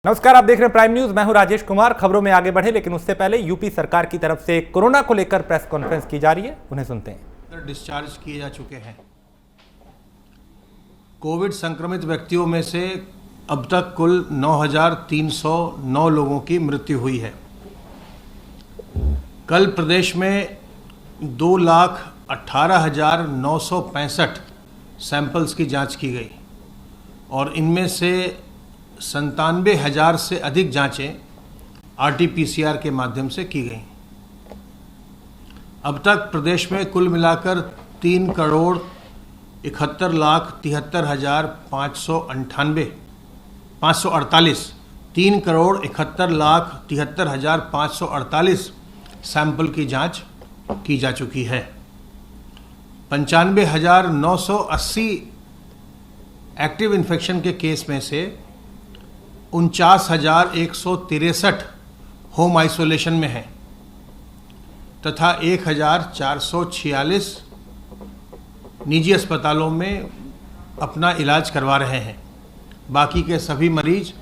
नमस्कार, आप देख रहे हैं प्राइम न्यूज। मैं हूं राजेश कुमार। खबरों में आगे बढ़े लेकिन उससे पहले यूपी सरकार की तरफ से कोरोना को लेकर प्रेस कॉन्फ्रेंस की जा रही है, उन्हें सुनते हैं। डिस्चार्ज किए जा चुके हैं। कोविड संक्रमित व्यक्तियों में से अब तक कुल 9,309 लोगों की मृत्यु हुई है। कल प्रदेश में 2,18,965 सैंपल्स की जांच की गई और इनमें से 97,000 से अधिक जांचें RT-PCR के माध्यम से की गई। अब तक प्रदेश में कुल मिलाकर 3,71,73,548 सैंपल की जांच की जा चुकी है। 95,980 एक्टिव इन्फेक्शन के केस में से 49,163 होम आइसोलेशन में हैं तथा 1,446 निजी अस्पतालों में अपना इलाज करवा रहे हैं। बाकी के सभी मरीज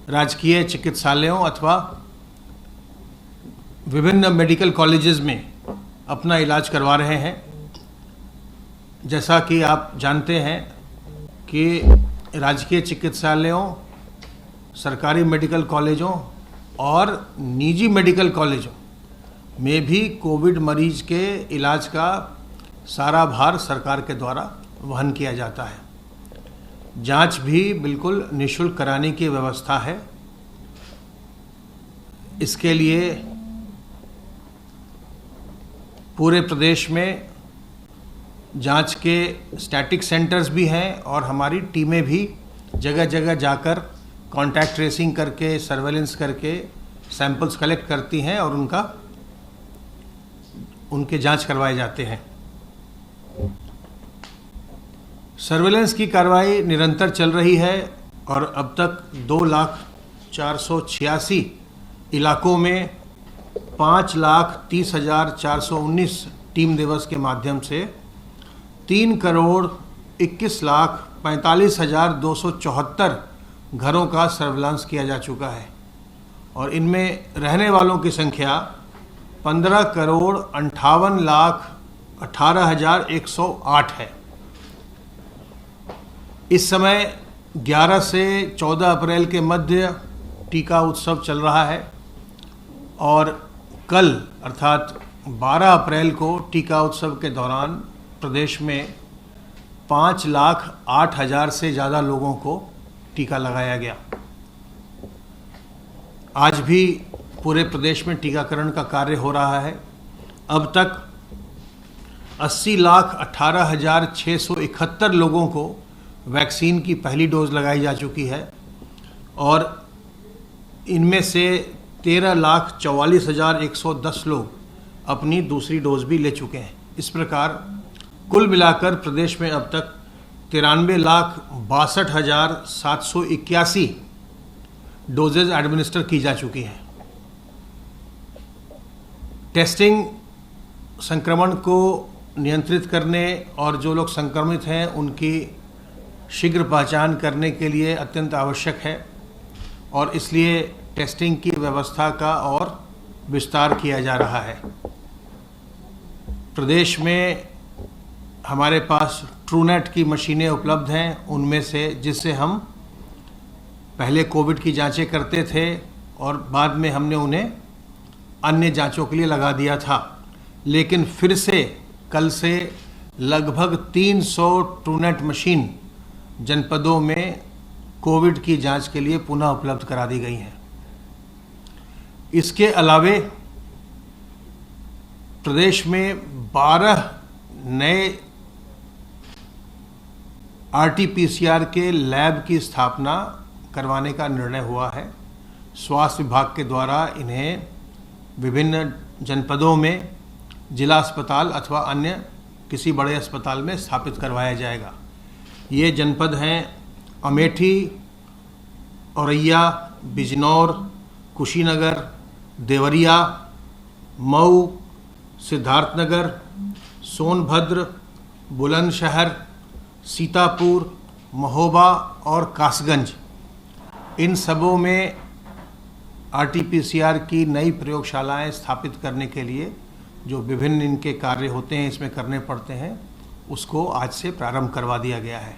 राजकीय चिकित्सालयों अथवा विभिन्न मेडिकल कॉलेजेस में अपना इलाज करवा रहे हैं। जैसा कि आप जानते हैं कि राजकीय चिकित्सालयों, सरकारी मेडिकल कॉलेजों और निजी मेडिकल कॉलेजों में भी कोविड मरीज के इलाज का सारा भार सरकार के द्वारा वहन किया जाता है। जांच भी बिल्कुल निःशुल्क कराने की व्यवस्था है। इसके लिए पूरे प्रदेश में जांच के स्टैटिक सेंटर्स भी हैं और हमारी टीमें भी जगह जगह जाकर कॉन्टैक्ट ट्रेसिंग करके, सर्वेलेंस करके सैंपल्स कलेक्ट करती हैं और उनके जांच करवाए जाते हैं। सर्वेलेंस की कार्रवाई निरंतर चल रही है और अब तक 2,04,86 इलाकों में 5,30,419 टीम दिवस के माध्यम से 3,21,45,274 घरों का सर्विलांस किया जा चुका है और इनमें रहने वालों की संख्या 15,58,18,108 है। इस समय 11 से 14 अप्रैल के मध्य टीका उत्सव चल रहा है और कल अर्थात 12 अप्रैल को टीका उत्सव के दौरान प्रदेश में 5,08,000 से ज़्यादा लोगों को टीका लगाया गया। आज भी पूरे प्रदेश में टीकाकरण का कार्य हो रहा है। अब तक 80,18,671 लोगों को वैक्सीन की पहली डोज लगाई जा चुकी है और इनमें से 13,44,110 लोग अपनी दूसरी डोज भी ले चुके हैं। इस प्रकार कुल मिलाकर प्रदेश में अब तक 93,62,781 डोजेज एडमिनिस्टर की जा चुकी हैं। टेस्टिंग संक्रमण को नियंत्रित करने और जो लोग संक्रमित हैं उनकी शीघ्र पहचान करने के लिए अत्यंत आवश्यक है और इसलिए टेस्टिंग की व्यवस्था का और विस्तार किया जा रहा है। प्रदेश में हमारे पास ट्रूनेट की मशीनें उपलब्ध हैं, उनमें से जिससे हम पहले कोविड की जांचें करते थे और बाद में हमने उन्हें अन्य जांचों के लिए लगा दिया था। लेकिन फिर से कल से लगभग 300 ट्रूनेट मशीन जनपदों में कोविड की जांच के लिए पुनः उपलब्ध करा दी गई हैं। इसके अलावे प्रदेश में 12 नए RT-PCR के लैब की स्थापना करवाने का निर्णय हुआ है। स्वास्थ्य विभाग के द्वारा इन्हें विभिन्न जनपदों में जिला अस्पताल अथवा अन्य किसी बड़े अस्पताल में स्थापित करवाया जाएगा। ये जनपद हैं अमेठी, औरैया, बिजनौर, कुशीनगर, देवरिया, मऊ, सिद्धार्थनगर, सोनभद्र, बुलंदशहर, सीतापुर, महोबा और कासगंज। इन सबों में RT-PCR की नई प्रयोगशालाएं स्थापित करने के लिए जो विभिन्न इनके कार्य होते हैं, इसमें करने पड़ते हैं, उसको आज से प्रारंभ करवा दिया गया है।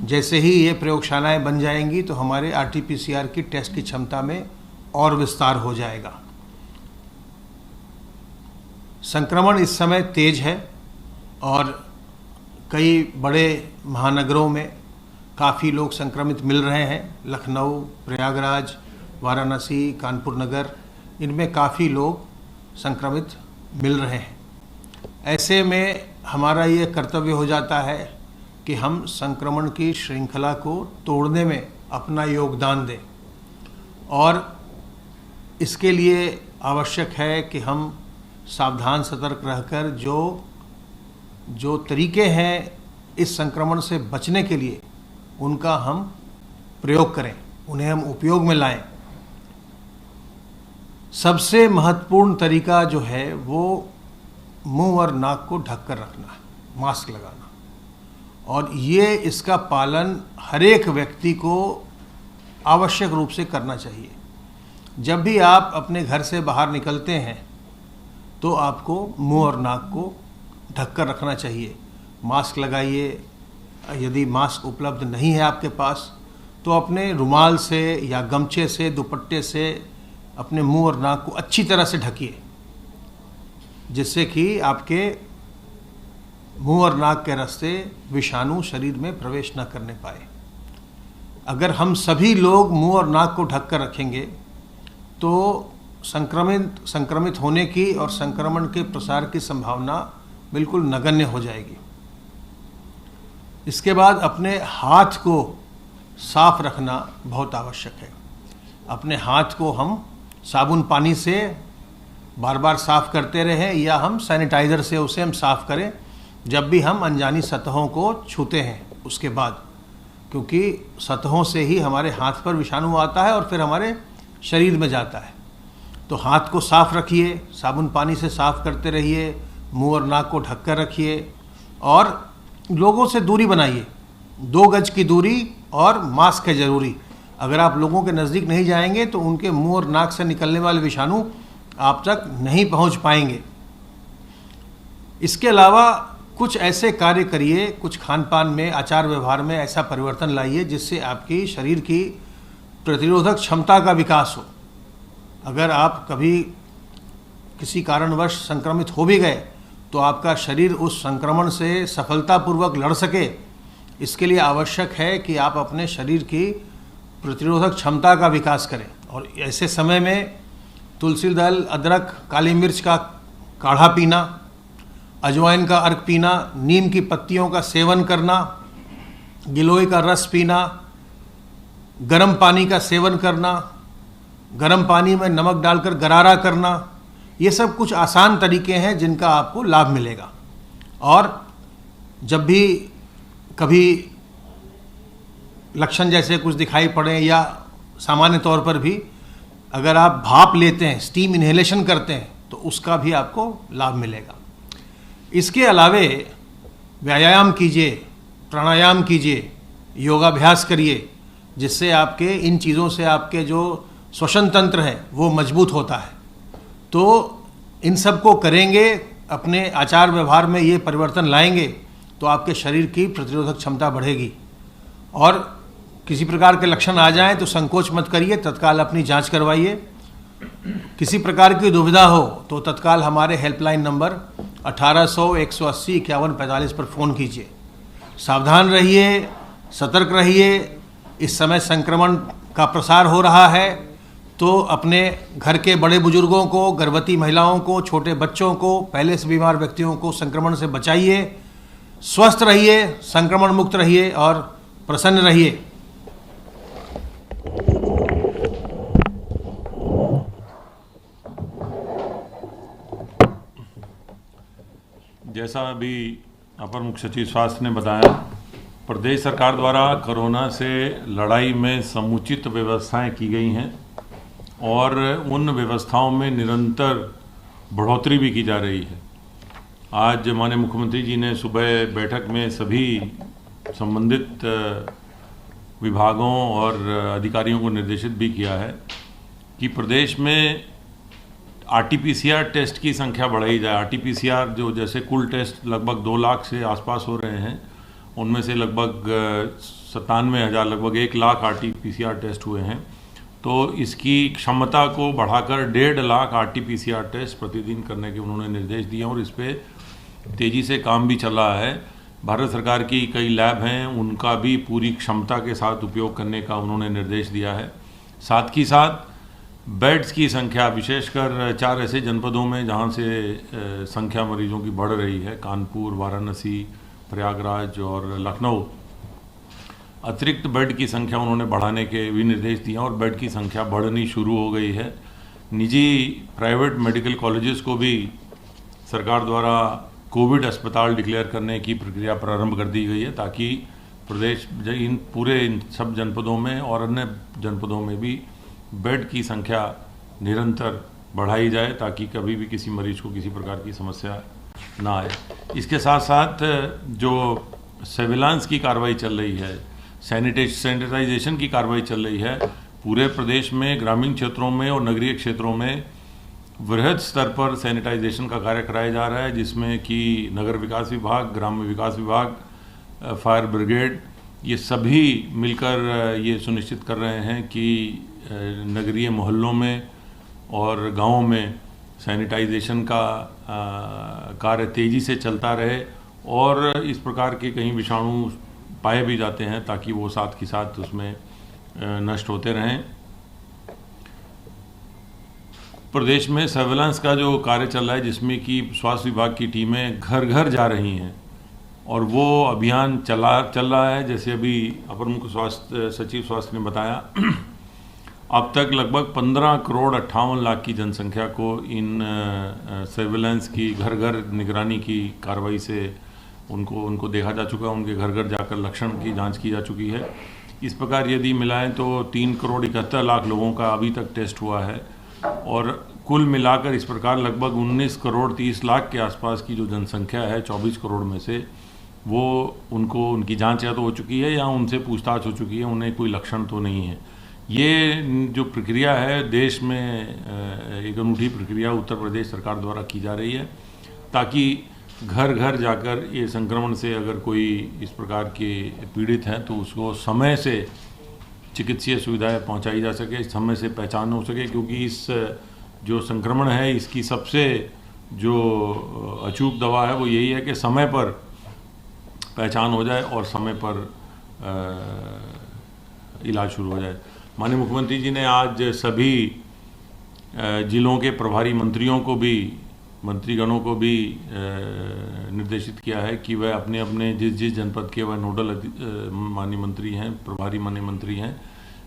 जैसे ही ये प्रयोगशालाएं बन जाएंगी तो हमारे RT-PCR की टेस्ट की क्षमता में और विस्तार हो जाएगा। संक्रमण इस समय तेज है और कई बड़े महानगरों में काफ़ी लोग संक्रमित मिल रहे हैं। लखनऊ, प्रयागराज, वाराणसी, कानपुर नगर, इनमें काफ़ी लोग संक्रमित मिल रहे हैं। ऐसे में हमारा ये कर्तव्य हो जाता है कि हम संक्रमण की श्रृंखला को तोड़ने में अपना योगदान दें और इसके लिए आवश्यक है कि हम सावधान सतर्क रहकर जो तरीके हैं इस संक्रमण से बचने के लिए उनका हम प्रयोग करें, उन्हें हम उपयोग में लाएं। सबसे महत्वपूर्ण तरीका जो है वो मुंह और नाक को ढक कर रखना है, मास्क लगाना, और ये इसका पालन हर एक व्यक्ति को आवश्यक रूप से करना चाहिए। जब भी आप अपने घर से बाहर निकलते हैं तो आपको मुंह और नाक को ढक कर रखना चाहिए। मास्क लगाइए, यदि मास्क उपलब्ध नहीं है आपके पास तो अपने रुमाल से या गमछे से, दुपट्टे से अपने मुंह और नाक को अच्छी तरह से ढकिए, जिससे कि आपके मुंह और नाक के रास्ते विषाणु शरीर में प्रवेश न करने पाए। अगर हम सभी लोग मुंह और नाक को ढक कर रखेंगे तो संक्रमित होने की और संक्रमण के प्रसार की संभावना बिल्कुल नगण्य हो जाएगी। इसके बाद अपने हाथ को साफ रखना बहुत आवश्यक है। अपने हाथ को हम साबुन पानी से बार बार साफ करते रहें या हम सैनिटाइज़र से उसे हम साफ करें जब भी हम अनजानी सतहों को छूते हैं उसके बाद, क्योंकि सतहों से ही हमारे हाथ पर विषाणु आता है और फिर हमारे शरीर में जाता है। तो हाथ को साफ रखिए, साबुन पानी से साफ करते रहिए, मुंह और नाक को ढक कर रखिए और लोगों से दूरी बनाइए। 2 गज की दूरी और मास्क है ज़रूरी। अगर आप लोगों के नज़दीक नहीं जाएंगे तो उनके मुंह और नाक से निकलने वाले विषाणु आप तक नहीं पहुंच पाएंगे। इसके अलावा कुछ ऐसे कार्य करिए, कुछ खान पान में, आचार व्यवहार में ऐसा परिवर्तन लाइए जिससे आपकी शरीर की प्रतिरोधक क्षमता का विकास हो। अगर आप कभी किसी कारणवश संक्रमित हो भी गए तो आपका शरीर उस संक्रमण से सफलतापूर्वक लड़ सके, इसके लिए आवश्यक है कि आप अपने शरीर की प्रतिरोधक क्षमता का विकास करें। और ऐसे समय में तुलसी दल, अदरक, काली मिर्च का काढ़ा पीना, अजवाइन का अर्क पीना, नीम की पत्तियों का सेवन करना, गिलोय का रस पीना, गर्म पानी का सेवन करना, गर्म पानी में नमक डालकर गरारा करना, ये सब कुछ आसान तरीके हैं जिनका आपको लाभ मिलेगा। और जब भी कभी लक्षण जैसे कुछ दिखाई पड़े या सामान्य तौर पर भी अगर आप भाप लेते हैं, स्टीम इन्हेलेशन करते हैं, तो उसका भी आपको लाभ मिलेगा। इसके अलावे व्यायाम कीजिए, प्राणायाम कीजिए, योगाभ्यास करिए, जिससे आपके इन चीज़ों से आपके जो श्वसन तंत्र है वो मजबूत होता है। तो इन सब को करेंगे, अपने आचार व्यवहार में ये परिवर्तन लाएंगे तो आपके शरीर की प्रतिरोधक क्षमता बढ़ेगी। और किसी प्रकार के लक्षण आ जाएं तो संकोच मत करिए, तत्काल अपनी जांच करवाइए। किसी प्रकार की दुविधा हो तो तत्काल हमारे हेल्पलाइन नंबर 1800 180 51 45 पर फ़ोन कीजिए। सावधान रहिए, सतर्क रहिए। इस समय संक्रमण का प्रसार हो रहा है तो अपने घर के बड़े बुजुर्गों को, गर्भवती महिलाओं को, छोटे बच्चों को, पहले से बीमार व्यक्तियों को संक्रमण से बचाइए। स्वस्थ रहिए, संक्रमण मुक्त रहिए और प्रसन्न रहिए। जैसा अभी अपर मुख्य सचिव स्वास्थ्य ने बताया, प्रदेश सरकार द्वारा कोरोना से लड़ाई में समुचित व्यवस्थाएं की गई हैं और उन व्यवस्थाओं में निरंतर बढ़ोतरी भी की जा रही है। आज माननीय मुख्यमंत्री जी ने सुबह बैठक में सभी संबंधित विभागों और अधिकारियों को निर्देशित भी किया है कि प्रदेश में आरटीपीसीआर टेस्ट की संख्या बढ़ाई जाए। आरटीपीसीआर जो जैसे कुल टेस्ट लगभग 2 लाख से आसपास हो रहे हैं, उनमें से लगभग 97,000 लगभग 1 लाख आरटीपीसीआर टेस्ट हुए हैं। तो इसकी क्षमता को बढ़ाकर 1.5 लाख आरटीपीसीआर टेस्ट प्रतिदिन करने के उन्होंने निर्देश दिए और इस पर तेज़ी से काम भी चल रहा है। भारत सरकार की कई लैब हैं, उनका भी पूरी क्षमता के साथ उपयोग करने का उन्होंने निर्देश दिया है। साथ ही साथ बेड्स की संख्या, विशेषकर 4 ऐसे जनपदों में जहां से संख्या मरीजों की बढ़ रही है, कानपुर, वाराणसी, प्रयागराज और लखनऊ, अतिरिक्त बेड की संख्या उन्होंने बढ़ाने के भी निर्देश दिए और बेड की संख्या बढ़नी शुरू हो गई है। निजी प्राइवेट मेडिकल कॉलेजेस को भी सरकार द्वारा कोविड अस्पताल डिक्लेयर करने की प्रक्रिया प्रारंभ कर दी गई है, ताकि प्रदेश इन सब जनपदों में और अन्य जनपदों में भी बेड की संख्या निरंतर बढ़ाई जाए, ताकि कभी भी किसी मरीज को किसी प्रकार की समस्या ना आए। इसके साथ साथ जो सर्विलांस की कार्रवाई चल रही है, सैनिटाइजेशन की कार्रवाई चल रही है, पूरे प्रदेश में ग्रामीण क्षेत्रों में और नगरीय क्षेत्रों में वृहद स्तर पर सैनिटाइजेशन का कार्य कराया जा रहा है, जिसमें कि नगर विकास विभाग, ग्राम्य विकास विभाग, फायर ब्रिगेड, ये सभी मिलकर ये सुनिश्चित कर रहे हैं कि नगरीय मोहल्लों में और गांवों में सैनिटाइजेशन का कार्य तेज़ी से चलता रहे और इस प्रकार के कहीं विषाणु पाए भी जाते हैं ताकि वो साथ के साथ उसमें नष्ट होते रहें। प्रदेश में सर्विलांस का जो कार्य चल रहा है, जिसमें कि स्वास्थ्य विभाग की टीमें घर घर जा रही हैं और वो अभियान चल रहा है। जैसे अभी अपर मुख्य स्वास्थ्य सचिव स्वास्थ्य ने बताया, अब तक लगभग 15 करोड़ 58 लाख की जनसंख्या को इन सर्विलांस की घर घर निगरानी की कार्रवाई से उनको देखा जा चुका है, उनके घर घर जाकर लक्षण की जांच की जा चुकी है। इस प्रकार यदि मिलाएं तो 3 करोड़ 71 लाख लोगों का अभी तक टेस्ट हुआ है और कुल मिलाकर इस प्रकार लगभग 19 करोड़ 30 लाख के आसपास की जो जनसंख्या है 24 करोड़ में से, वो उनकी जांच या तो हो चुकी है या उनसे पूछताछ हो चुकी है, उन्हें कोई लक्षण तो नहीं है। ये जो प्रक्रिया है देश में एक अनूठी प्रक्रिया उत्तर प्रदेश सरकार द्वारा की जा रही है, ताकि घर घर जाकर ये संक्रमण से अगर कोई इस प्रकार के पीड़ित हैं तो उसको समय से चिकित्सीय सुविधाएं पहुंचाई जा सके, समय से पहचान हो सके, क्योंकि इस जो संक्रमण है इसकी सबसे जो अचूक दवा है वो यही है कि समय पर पहचान हो जाए और समय पर इलाज शुरू हो जाए। माननीय मुख्यमंत्री जी ने आज सभी जिलों के प्रभारी मंत्रीगणों को भी निर्देशित किया है कि वह अपने अपने जिस जनपद के वह नोडल माननीय मंत्री हैं, प्रभारी माननीय मंत्री हैं,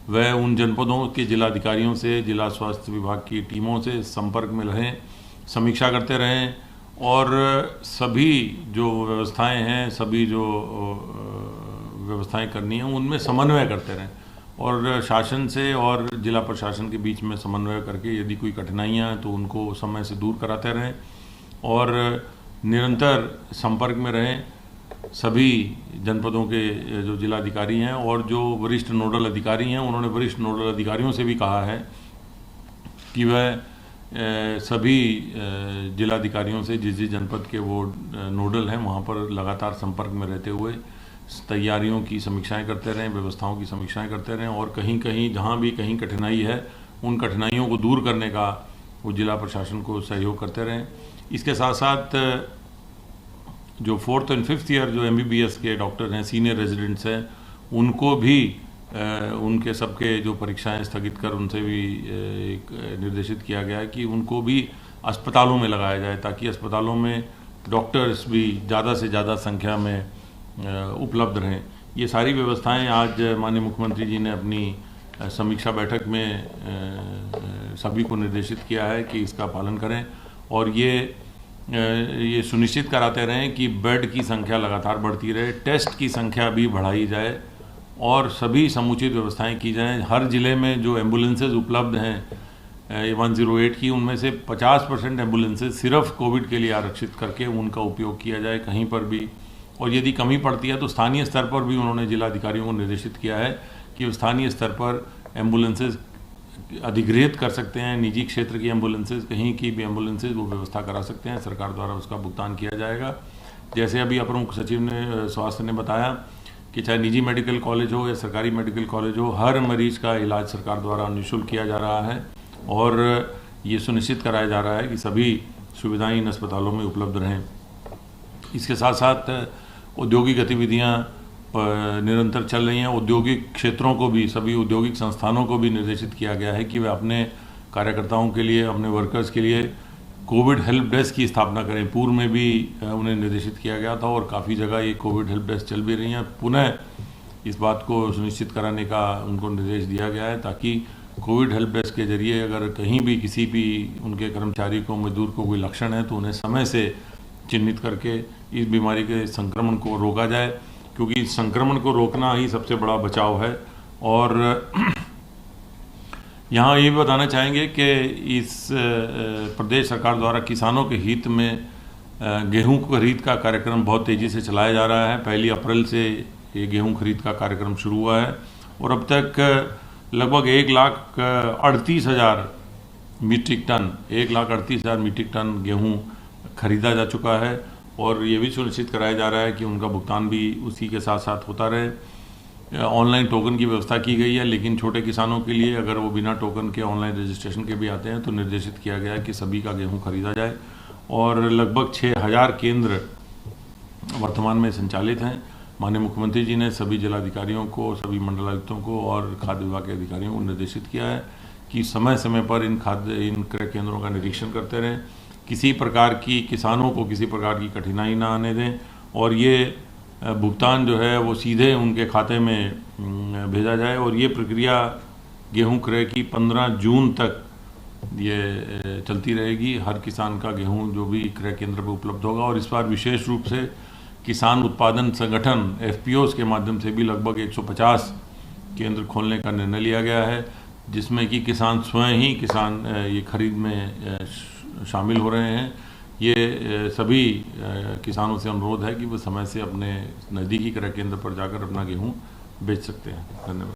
वह उन जनपदों के जिलाधिकारियों से, जिला स्वास्थ्य विभाग की टीमों से संपर्क में रहें, समीक्षा करते रहें और सभी जो व्यवस्थाएं हैं, सभी जो व्यवस्थाएं करनी हैं उनमें समन्वय करते रहें और शासन से और जिला प्रशासन के बीच में समन्वय करके यदि कोई कठिनाइयाँ हैं तो उनको समय से दूर कराते रहें और निरंतर संपर्क में रहें। सभी जनपदों के जो जिलाधिकारी हैं और जो वरिष्ठ नोडल अधिकारी हैं, उन्होंने वरिष्ठ नोडल अधिकारियों से भी कहा है कि वह सभी जिलाधिकारियों से जिस जनपद के वो नोडल हैं वहाँ पर लगातार संपर्क में रहते हुए तैयारियों की समीक्षाएं करते रहें, व्यवस्थाओं की समीक्षाएं करते रहें और कहीं कहीं जहां भी कहीं कठिनाई है उन कठिनाइयों को दूर करने का वो जिला प्रशासन को सहयोग करते रहें। इसके साथ साथ जो 4th और 5th ईयर जो MBBS के डॉक्टर हैं, सीनियर रेजिडेंट्स हैं, उनको भी उनके सबके जो परीक्षाएं स्थगित कर उनसे भी एक निर्देशित किया गया है कि उनको भी अस्पतालों में लगाया जाए, ताकि अस्पतालों में डॉक्टर्स भी ज़्यादा से ज़्यादा संख्या में उपलब्ध रहें। ये सारी व्यवस्थाएं आज माननीय मुख्यमंत्री जी ने अपनी समीक्षा बैठक में सभी को निर्देशित किया है कि इसका पालन करें और ये सुनिश्चित कराते रहें कि बेड की संख्या लगातार बढ़ती रहे, टेस्ट की संख्या भी बढ़ाई जाए और सभी समुचित व्यवस्थाएं की जाएं। हर ज़िले में जो एम्बुलेंसेज उपलब्ध हैं 108 की, उनमें से 50% एम्बुलेंसेज सिर्फ कोविड के लिए आरक्षित करके उनका उपयोग किया जाए कहीं पर भी, और यदि कमी पड़ती है तो स्थानीय स्तर पर भी उन्होंने जिलाधिकारियों को निर्देशित किया है कि स्थानीय स्तर पर एम्बुलेंसेज अधिग्रहित कर सकते हैं, निजी क्षेत्र की एम्बुलेंसेज, कहीं की भी एम्बुलेंसेज वो व्यवस्था करा सकते हैं, सरकार द्वारा उसका भुगतान किया जाएगा। जैसे अभी अपर मुख्य सचिव ने स्वास्थ्य ने बताया कि चाहे निजी मेडिकल कॉलेज हो या सरकारी मेडिकल कॉलेज हो, हर मरीज का इलाज सरकार द्वारा निःशुल्क किया जा रहा है और ये सुनिश्चित कराया जा रहा है कि सभी सुविधाएं इन अस्पतालों में उपलब्ध रहें। इसके साथ साथ औद्योगिक गतिविधियां निरंतर चल रही हैं। औद्योगिक क्षेत्रों को भी, सभी औद्योगिक संस्थानों को भी निर्देशित किया गया है कि वे अपने कार्यकर्ताओं के लिए, अपने वर्कर्स के लिए कोविड हेल्प डेस्क की स्थापना करें। पूर्व में भी उन्हें निर्देशित किया गया था और काफ़ी जगह ये कोविड हेल्प डेस्क चल भी रही हैं। पुनः इस बात को सुनिश्चित कराने का उनको निर्देश दिया गया है ताकि कोविड हेल्प डेस्क के जरिए अगर कहीं भी किसी भी उनके कर्मचारी को, मजदूर को कोई लक्षण है तो उन्हें समय से चिन्हित करके इस बीमारी के संक्रमण को रोका जाए, क्योंकि संक्रमण को रोकना ही सबसे बड़ा बचाव है। और यहाँ ये भी बताना चाहेंगे कि इस प्रदेश सरकार द्वारा किसानों के हित में गेहूं खरीद का कार्यक्रम बहुत तेज़ी से चलाया जा रहा है। 1 अप्रैल से ये गेहूं खरीद का कार्यक्रम शुरू हुआ है और अब तक लगभग 1,38,000 मीट्रिक टन गेहूं खरीदा जा चुका है और ये भी सुनिश्चित कराया जा रहा है कि उनका भुगतान भी उसी के साथ साथ होता रहे। ऑनलाइन टोकन की व्यवस्था की गई है, लेकिन छोटे किसानों के लिए अगर वो बिना टोकन के ऑनलाइन रजिस्ट्रेशन के भी आते हैं तो निर्देशित किया गया है कि सभी का गेहूं खरीदा जाए। और लगभग 6,000 केंद्र वर्तमान में संचालित हैं। माननीय मुख्यमंत्री जी ने सभी जिलाधिकारियों को, सभी मंडलायुक्तों को और खाद्य विभाग के अधिकारियों को निर्देशित किया है कि समय समय पर इन क्रय केंद्रों का निरीक्षण करते रहें, किसी प्रकार की किसानों को किसी प्रकार की कठिनाई ना आने दें और ये भुगतान जो है वो सीधे उनके खाते में भेजा जाए। और ये प्रक्रिया गेहूं क्रय की 15 जून तक ये चलती रहेगी। हर किसान का गेहूं जो भी क्रय केंद्र पर उपलब्ध होगा और इस बार विशेष रूप से किसान उत्पादन संगठन FPOs के माध्यम से भी लगभग 150 केंद्र खोलने का निर्णय लिया गया है, जिसमें कि किसान स्वयं ही ये खरीद में शामिल हो रहे हैं। ये सभी किसानों से अनुरोध है कि वो समय से अपने नज़दीकी क्रय केंद्र पर जाकर अपना गेहूं बेच सकते हैं। धन्यवाद।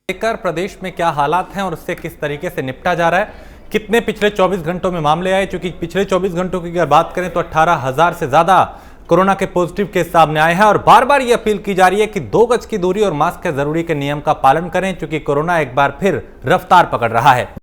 लेकर प्रदेश में क्या हालात हैं और उससे किस तरीके से निपटा जा रहा है, कितने पिछले 24 घंटों में मामले आए, क्योंकि पिछले 24 घंटों की अगर बात करें तो 18,000 से ज्यादा कोरोना के पॉजिटिव केस सामने आए हैं और बार बार ये अपील की जा रही है कि 2 गज की दूरी और मास्क के जरूरी के नियम का पालन करें, क्योंकि कोरोना एक बार फिर रफ्तार पकड़ रहा है।